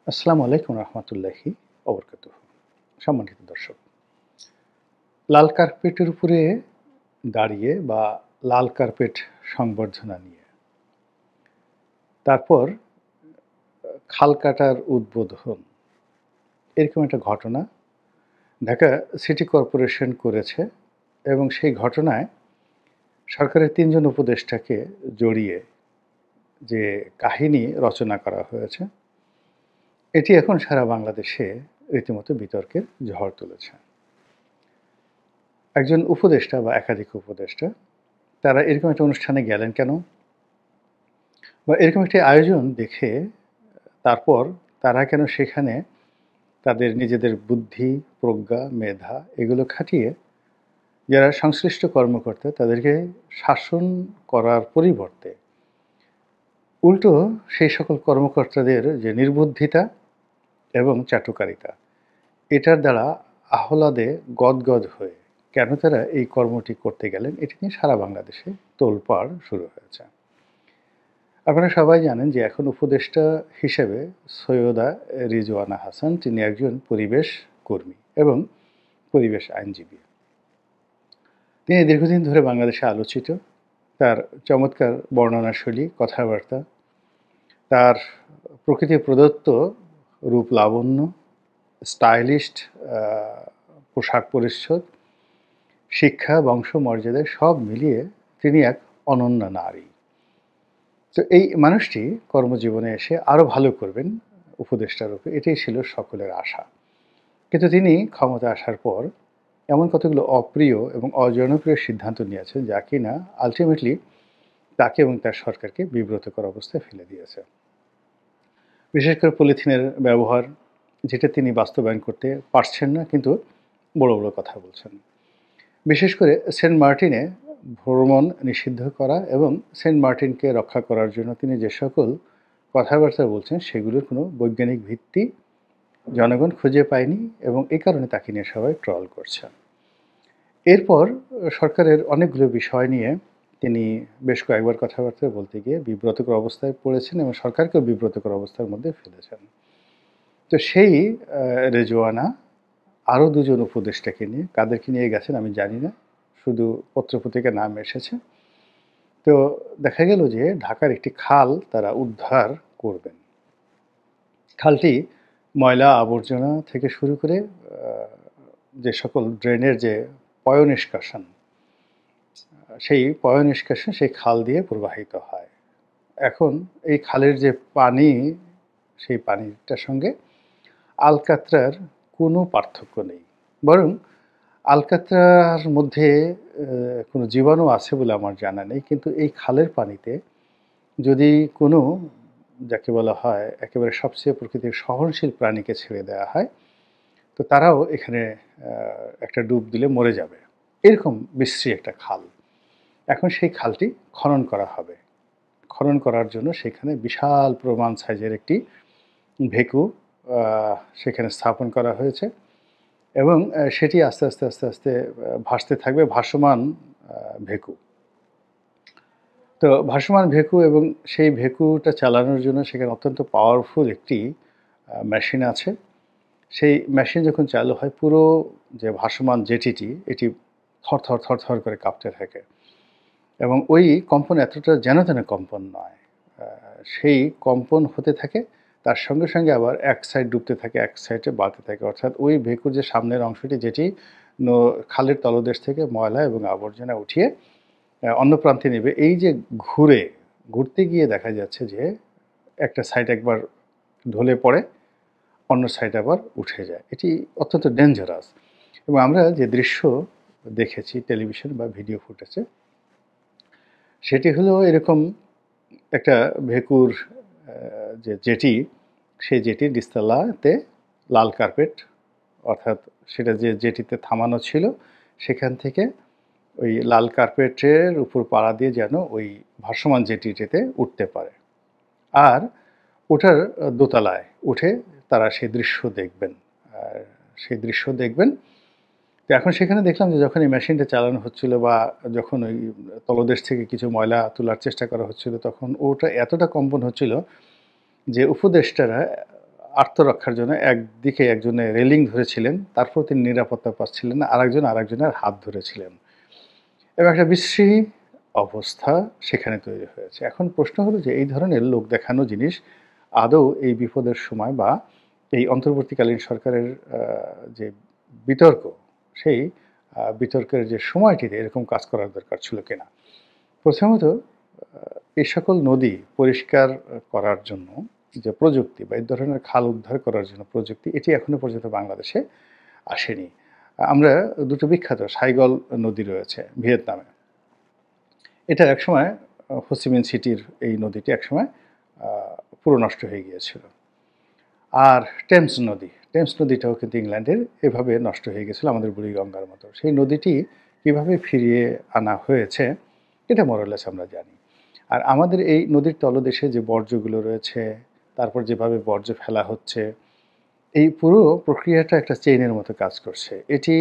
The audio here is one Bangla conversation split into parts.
আসসালামু আলাইকুম রহমতুল্লাহি অবরকাতুহ। সম্মানিত দর্শক, লাল কার্পেটের উপরে দাঁড়িয়ে বা লাল কার্পেট সংবর্ধনা নিয়ে তারপর খাল কাটার উদ্বোধন, এরকম একটা ঘটনা ঢাকা সিটি কর্পোরেশন করেছে এবং সেই ঘটনায় সরকারের ৩ জন উপদেষ্টাকে জড়িয়ে যে কাহিনী রচনা করা হয়েছে, এটি এখন সারা বাংলাদেশে রীতিমতো বিতর্কের ঝড় তুলেছে। একজন উপদেষ্টা বা একাধিক উপদেষ্টা তারা এরকম একটা অনুষ্ঠানে গেলেন কেন? বা এরকম একটি আয়োজন দেখে তারপর তারা কেন সেখানে তাদের নিজেদের বুদ্ধি, প্রজ্ঞা, মেধা এগুলো খাটিয়ে যারা সংশ্লিষ্ট কর্মকর্তা তাদেরকে শাসন করার পরিবর্তে উল্টো সেই সকল কর্মকর্তাদের যে নির্বুদ্ধিতা এবং চাটুকারিতা, এটার দ্বারা আহ্লাদে গদগদ হয়ে কেন তারা এই কর্মটি করতে গেলেন, এটি নিয়ে সারা বাংলাদেশে তোলপাড় শুরু হয়েছে। আপনারা সবাই জানেন যে এখন উপদেষ্টা হিসেবে সৈয়দা রিজওয়ানা হাসান তিনি একজন পরিবেশ কর্মী এবং পরিবেশ আইনজীবী। তিনি দীর্ঘদিন ধরে বাংলাদেশে আলোচিত। তার চমৎকার বর্ণনাশৈলী, কথাবার্তা, তার প্রকৃতি প্রদত্ত রূপ লাবণ্য, স্টাইলিশড পোশাক পরিচ্ছদ, শিক্ষা, বংশ, মর্যাদা সব মিলিয়ে তিনি এক অনন্য নারী। তো এই মানুষটি কর্মজীবনে এসে আরও ভালো করবেন উপদেষ্টা রূপে, এটাই ছিল সকলের আশা। কিন্তু তিনি ক্ষমতা আসার পর এমন কতগুলো অপ্রিয় এবং অজনপ্রিয় সিদ্ধান্ত নিয়েছেন যা কিনা আলটিমেটলি তাকে এবং তার সরকারকে বিব্রতকর অবস্থায় ফেলে দিয়েছে। বিশেষ করে পলিথিনের ব্যবহার, যেটা তিনি বাস্তবায়ন করতে পারছেন না, কিন্তু বড় বড় কথা বলছেন। বিশেষ করে সেন্ট মার্টিনে ভ্রমণ নিষিদ্ধ করা এবং সেন্ট মার্টিনকে রক্ষা করার জন্য তিনি যে সকল কথাবার্তা বলছেন সেগুলোর কোনো বৈজ্ঞানিক ভিত্তি জনগণ খুঁজে পায়নি এবং এই কারণে তাকে নিয়ে সবাই ট্রল করছে। এরপর সরকারের অনেকগুলো বিষয় নিয়ে তিনি বেশ কয়েকবার কথাবার্তা বলতে গিয়ে বিব্রতকর অবস্থায় পড়েছেন এবং সরকারকেও বিব্রতকর অবস্থার মধ্যে ফেলেছেন। তো সেই রেজওয়ানা আরও ২ জন উপদেষ্টাকে নিয়ে, কাদেরকে নিয়ে গেছেন আমি জানি না, শুধু পত্রপত্রিকায় নাম এসেছে। তো দেখা গেল যে ঢাকার একটি খাল তারা উদ্ধার করবেন। খালটি ময়লা আবর্জনা থেকে শুরু করে যে সকল ড্রেনের যে পয়ঃনিষ্কাশন, সেই পয়ঃনিষ্কাশন সেই খাল দিয়ে প্রবাহিত হয়। এখন এই খালের যে পানি, সেই পানিটার সঙ্গে আলকাতরার কোনো পার্থক্য নেই। বরং আলকাতরার মধ্যে কোনো জীবাণু আছে বলে আমার জানা নেই। কিন্তু এই খালের পানিতে যদি কোনো, যাকে বলা হয় একেবারে সবচেয়ে প্রকৃতির সহনশীল প্রাণীকে ছেড়ে দেওয়া হয়, তো তারাও এখানে একটা ডুব দিলে মরে যাবে। এরকম বিশ্রী একটা খাল। এখন সেই খালটি খনন করা হবে। খনন করার জন্য সেখানে বিশাল প্রমাণ সাইজের একটি ভেকু সেখানে স্থাপন করা হয়েছে এবং সেটি আস্তে আস্তে আস্তে আস্তে ভাসতে থাকবে, ভাসমান ভেকু। তো ভাসমান ভেকু এবং সেই ভেকুটা চালানোর জন্য সেখানে অত্যন্ত পাওয়ারফুল একটি মেশিন আছে। সেই মেশিন যখন চালু হয় পুরো যে ভাসমান জেটিটি এটি থরথর থরথর করে কাঁপতে থাকে এবং ওই কম্পন এতটা যেন তেন কম্পন নয়, সেই কম্পন হতে থাকে, তার সঙ্গে সঙ্গে আবার এক সাইড ডুবতে থাকে, এক সাইডে বাড়তে থাকে। অর্থাৎ ওই ভেকুর যে সামনের অংশটি, যেটি খালের তলদেশ থেকে ময়লা এবং আবর্জনা উঠিয়ে অন্য প্রান্তে নেবে, এই যে ঘুরতে গিয়ে দেখা যাচ্ছে যে একটা সাইড একবার ঢলে পড়ে, অন্য সাইড আবার উঠে যায়। এটি অত্যন্ত ডেঞ্জারাস এবং আমরা যে দৃশ্য দেখেছি টেলিভিশন বা ভিডিও ফুটেজে, সেটি হলো এরকম একটা ভেকুর যে জেটি, সেই জেটির নিচতলাতে লাল কার্পেট, অর্থাৎ সেটা যে জেটিতে থামানো ছিল সেখান থেকে ওই লাল কার্পেটের উপর পাড়া দিয়ে যেন ওই ভাসমান জেটিটিতে উঠতে পারে। আর ওটার দোতলায় উঠে তারা সেই দৃশ্য দেখবেন। সেই দৃশ্য দেখবেন। তো এখন সেখানে দেখলাম যে যখন এই মেশিনটা চালানো হচ্ছিল বা যখন ওই তলদেশ থেকে কিছু ময়লা তোলার চেষ্টা করা হচ্ছিল, তখন ওটা এতটা কম্পন হচ্ছিল যে উপদেষ্টারা আত্মরক্ষার জন্য একদিকে একজনে রেলিং ধরেছিলেন, তারপর তিনি নিরাপত্তা পাচ্ছিলেন না, আরেকজন আরেকজনের হাত ধরেছিলেন এবং একটা বিশ্রী অবস্থা সেখানে তৈরি হয়েছে। এখন প্রশ্ন হলো যে এই ধরনের লোক দেখানো জিনিস আদৌ এই বিপদের সময় বা এই অন্তর্বর্তীকালীন সরকারের যে বিতর্ক, সেই বিতর্কের যে সময়টিতে এরকম কাজ করার দরকার ছিল কিনা? প্রথমত এই সকল নদী পরিষ্কার করার জন্য যে প্রযুক্তি বা এই ধরনের খাল উদ্ধার করার জন্য প্রযুক্তি, এটি এখনো পর্যন্ত বাংলাদেশে আসেনি। আমরা দুটো বিখ্যাত সাইগল নদী রয়েছে ভিয়েতনামে। এটা একসময় হো চি মিন সিটির এই নদীটি একসময় পুরো নষ্ট হয়ে গিয়েছিল। আর টেমস নদীটাও কিন্তু ইংল্যান্ডের এভাবে নষ্ট হয়ে গেছিল আমাদের বুড়িগঙ্গার মতো। সেই নদীটি কিভাবে ফিরিয়ে আনা হয়েছে এটা মোরলেস আমরা জানি। আর আমাদের এই নদীর তলদেশে যে বর্জ্যগুলো রয়েছে, তারপর যেভাবে বর্জ্য ফেলা হচ্ছে, এই পুরো প্রক্রিয়াটা একটা চেইনের মতো কাজ করছে। এটি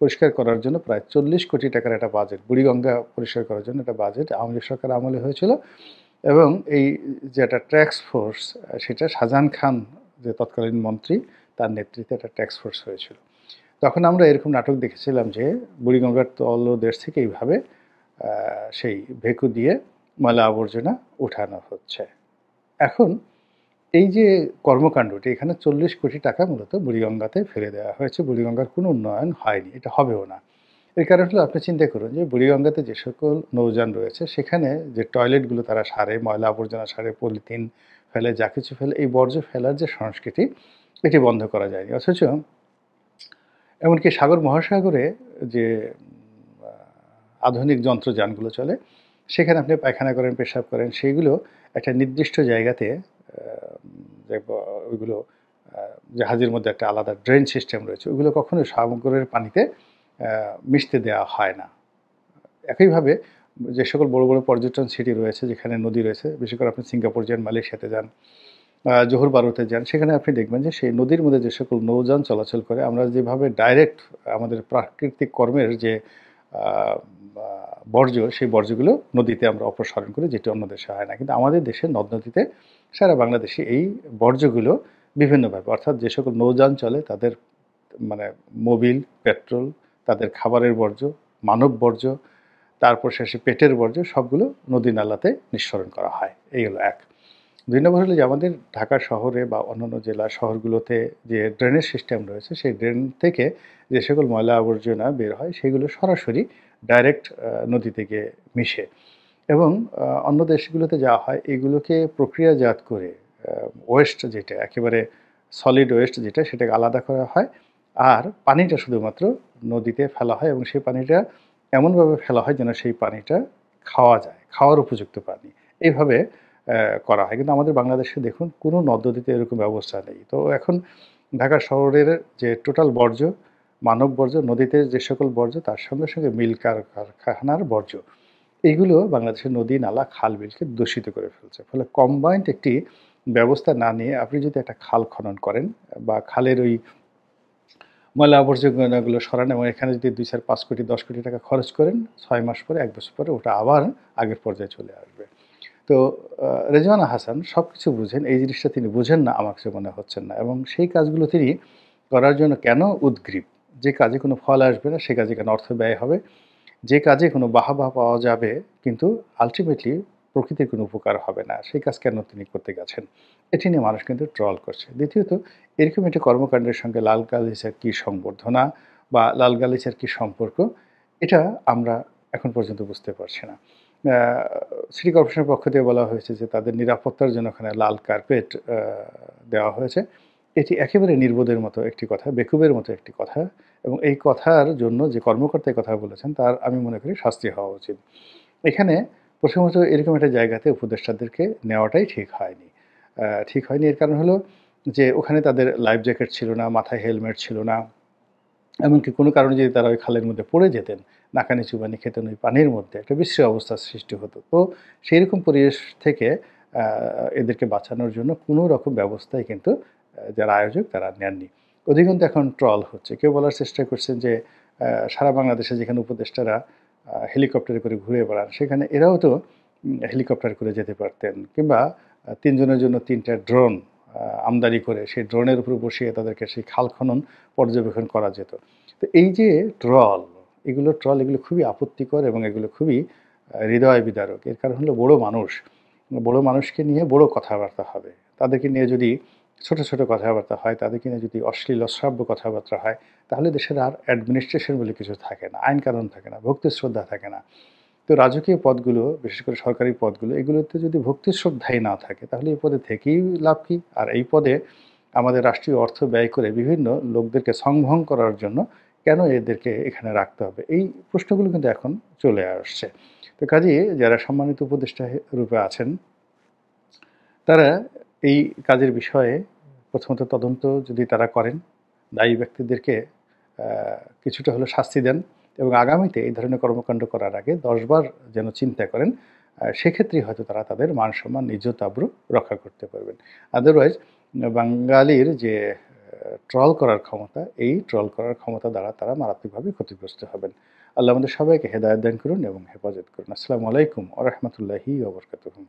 পরিষ্কার করার জন্য প্রায় ৪০ কোটি টাকার একটা বাজেট, বুড়িগঙ্গা পরিষ্কার করার জন্য একটা বাজেট আওয়ামী লীগ সরকার আমলে হয়েছিল এবং এই যে একটা ট্যাক্স ফোর্স, সেটা শাহজাহান খান যে তৎকালীন মন্ত্রী, তার নেতৃত্বে একটা ট্যাক্স ফোর্স হয়েছিল। তখন আমরা এরকম নাটক দেখেছিলাম যে বুড়িগঙ্গার তলদেশ থেকে এইভাবে সেই ভেকু দিয়ে ময়লা আবর্জনা উঠানো হচ্ছে। এখন এই যে কর্মকাণ্ডটি, এখানে ৪০ কোটি টাকা মূলত বুড়িগঙ্গাতে ফেলে দেওয়া হয়েছে। বুড়িগঙ্গার কোনো উন্নয়ন হয়নি, এটা হবেও না। এর কারণ হলো আপনি চিন্তা করুন যে বুড়িগঙ্গাতে যে সকল নৌযান রয়েছে সেখানে যে টয়লেটগুলো তারা সারে, ময়লা আবর্জনা সারে, পলিথিন ফেলে, যা কিছু ফেলে, এই বর্জ্য ফেলার যে সংস্কৃতি, এটি বন্ধ করা যায়নি। অথচ এমনকি সাগর মহাসাগরে যে আধুনিক যন্ত্রযানগুলো চলে, সেখানে আপনি পায়খানা করেন, পেশাব করেন, সেইগুলো একটা নির্দিষ্ট জায়গাতে ওইগুলো জাহাজের মধ্যে একটা আলাদা ড্রেন সিস্টেম রয়েছে, ওইগুলো কখনোই সাগরের পানিতে মিশতে দেওয়া হয় না। একইভাবে যে সকল বড় বড় পর্যটন সিটি রয়েছে, যেখানে নদী রয়েছে, বিশেষ করে আপনি সিঙ্গাপুর যান, মালয়েশিয়াতে যান, জোহর বারুতে যান, সেখানে আপনি দেখবেন যে সেই নদীর মধ্যে যে সকল নৌযান চলাচল করে, আমরা যেভাবে ডাইরেক্ট আমাদের প্রাকৃতিক কর্মের যে বর্জ্য, সেই বর্জ্যগুলো নদীতে আমরা অপসারণ করি, যেটি অন্য দেশে হয় না। কিন্তু আমাদের দেশের নদ নদীতে, সারা বাংলাদেশে এই বর্জ্যগুলো বিভিন্নভাবে, অর্থাৎ যে সকল নৌযান চলে তাদের মানে মোবিল, পেট্রোল, তাদের খাবারের বর্জ্য, মানব বর্জ্য, তারপর শেষে পেটের বর্জ্য, সবগুলো নদী নালাতে নিঃসরণ করা হয়। এই হলো এক। ২ নম্বর হলো যে আমাদের ঢাকা শহরে বা অন্যান্য জেলা শহরগুলোতে যে ড্রেনেজ সিস্টেম রয়েছে, সেই ড্রেন থেকে যে সকল ময়লা আবর্জনা বের হয়, সেগুলো সরাসরি ডাইরেক্ট নদীতে গিয়ে মিশে এবং অন্য দেশগুলোতে যা হয়, এগুলোকে প্রক্রিয়াজাত করে ওয়েস্ট যেটা একেবারে সলিড ওয়েস্ট যেটা, সেটাকে আলাদা করা হয় আর পানিটা শুধুমাত্র নদীতে ফেলা হয় এবং সেই পানিটা এমনভাবে ফেলা হয় যেন সেই পানিটা খাওয়া যায়, খাওয়ার উপযুক্ত পানি। এইভাবে করা হয়। কিন্তু আমাদের বাংলাদেশে দেখুন কোনো নদ-নদীতে এরকম ব্যবস্থা নেই। তো এখন ঢাকা শহরের যে টোটাল বর্জ্য, মানব বর্জ্য, নদীতে যে সকল বর্জ্য, তার সঙ্গে সঙ্গে মিল কারখানার বর্জ্য, এইগুলো বাংলাদেশের নদী, নালা, খাল, বিলকে দূষিত করে ফেলছে। ফলে কম্বাইন্ড একটি ব্যবস্থা না নিয়ে আপনি যদি একটা খাল খনন করেন বা খালের ওই ময়লা আবর্জনাগুলো সরান এবং এখানে যদি ২, ৪, ৫ কোটি, ১০ কোটি টাকা খরচ করেন, ৬ মাস পরে, ১ বছর পরে ওটা আবার আগের পর্যায়ে চলে আসবে। তো রেজওয়ানা হাসান সবকিছু বুঝেন, এই জিনিসটা তিনি বুঝেন না আমার কাছে মনে হচ্ছেন না এবং সেই কাজগুলো তিনি করার জন্য কেন উদগ্রীব? যে কাজে কোনো ফল আসবে না, সে কাজে কেন অর্থ ব্যয় হবে? যে কাজে কোনো বাহবা পাওয়া যাবে কিন্তু আল্টিমেটলি প্রকৃতির কোনো উপকার হবে না, সেই কাজ কেন তিনি করতে গেছেন? এটি নিয়ে মানুষ কিন্তু ট্রল করছে। দ্বিতীয়ত, এরকম একটি কর্মকাণ্ডের সঙ্গে লাল গালিচার কী সংবর্ধনা বা লাল গালিচার কী সম্পর্ক, এটা আমরা এখন পর্যন্ত বুঝতে পারছি না। আ সিটি কর্পোরেশনের পক্ষ থেকে বলা হয়েছে যে তাদের নিরাপত্তার জন্য ওখানে লাল কার্পেট দেওয়া হয়েছে। এটি একেবারে নির্বোধের মতো একটি কথা, বেকুবের মতো একটি কথা এবং এই কথার জন্য যে কর্মকর্তা এই কথা বলেছেন, তার আমি মনে করি শাস্তি হওয়া উচিত। এখানে প্রথমত এরকম একটা জায়গাতে উপদেষ্টাদেরকে নেওয়াটাই ঠিক হয়নি। ঠিক হয়নি এর কারণ হলো যে ওখানে তাদের লাইফ জ্যাকেট ছিল না, মাথায় হেলমেট ছিল না। এমনকি কোনো কারণে যদি তারা ওই খালের মধ্যে পড়ে যেতেন, নাকানি চুবানি খেতেন ওই পানির মধ্যে, একটা বিশ্রী অবস্থার সৃষ্টি হতো। তো সেইরকম পরিবেশ থেকে আ এদেরকে বাঁচানোর জন্য কোনো রকম ব্যবস্থাই কিন্তু যারা আয়োজক তারা নেননি। অধিকন্তু এখন ট্রল হচ্ছে। কেউ বলার চেষ্টা করছেন যে সারা বাংলাদেশে যেখানে উপদেষ্টারা হেলিকপ্টারে করে ঘুরে বেড়ান, সেখানে এরাও তো হেলিকপ্টার করে যেতে পারতেন কিংবা ৩ জনের জন্য ৩ টা ড্রোন আমদানি করে সেই ড্রোনের উপর বসিয়ে তাদেরকে সেই খাল খনন পর্যবেক্ষণ করা যেত। তো এই যে ট্রল, এগুলো খুবই আপত্তিকর এবং এগুলো খুবই হৃদয় বিদারক। এর কারণ হলো বড় মানুষকে নিয়ে বড় কথাবার্তা হবে। তাদেরকে নিয়ে যদি ছোট, ছোট কথাবার্তা হয়, তাদেরকে নিয়ে যদি অশ্লীল অশ্রাব্য কথাবার্তা হয়, তাহলে দেশের আর অ্যাডমিনিস্ট্রেশন বলে কিছু থাকে না, আইন কানুন থাকে না, ভক্তি শ্রদ্ধা থাকে না। তো রাজকীয় পদগুলো, বিশেষ করে সরকারি পদগুলো, এগুলোতে যদি ভক্তি শ্রদ্ধাই না থাকে, তাহলে এই পদে থেকেই লাভ কি? আর এই পদে আমাদের রাষ্ট্রীয় অর্থ ব্যয় করে বিভিন্ন লোকদেরকে সংভং করার জন্য কেন এদেরকে এখানে রাখতে হবে? এই প্রশ্নগুলো কিন্তু এখন চলে আসছে। তো কাজেই যারা সম্মানিত উপদেষ্টা রূপে আছেন, তারা এই কাজের বিষয়ে প্রথমত তদন্ত যদি তারা করেন, দায়ী ব্যক্তিদেরকে কিছুটা হলেও শাস্তি দেন এবং আগামীতে এই ধরনের কর্মকাণ্ড করার আগে ১০ বার যেন চিন্তা করেন, সেক্ষেত্রেই হয়তো তারা তাদের মান-সম্মান, ইজ্জত আবরু রক্ষা করতে পারবেন। আদারওয়াইজ বাঙালির যে ট্রল করার ক্ষমতা, এই ট্রল করার ক্ষমতা দ্বারা তারা মারাত্মকভাবে ক্ষতিগ্রস্ত হবেন। আল্লাহ আমাদের সবাইকে হেদায়েত দান করুন এবং হেফাজত করুন। আসসালামু আলাইকুম ওয়া রাহমাতুল্লাহি ওয়া বারাকাতুহু।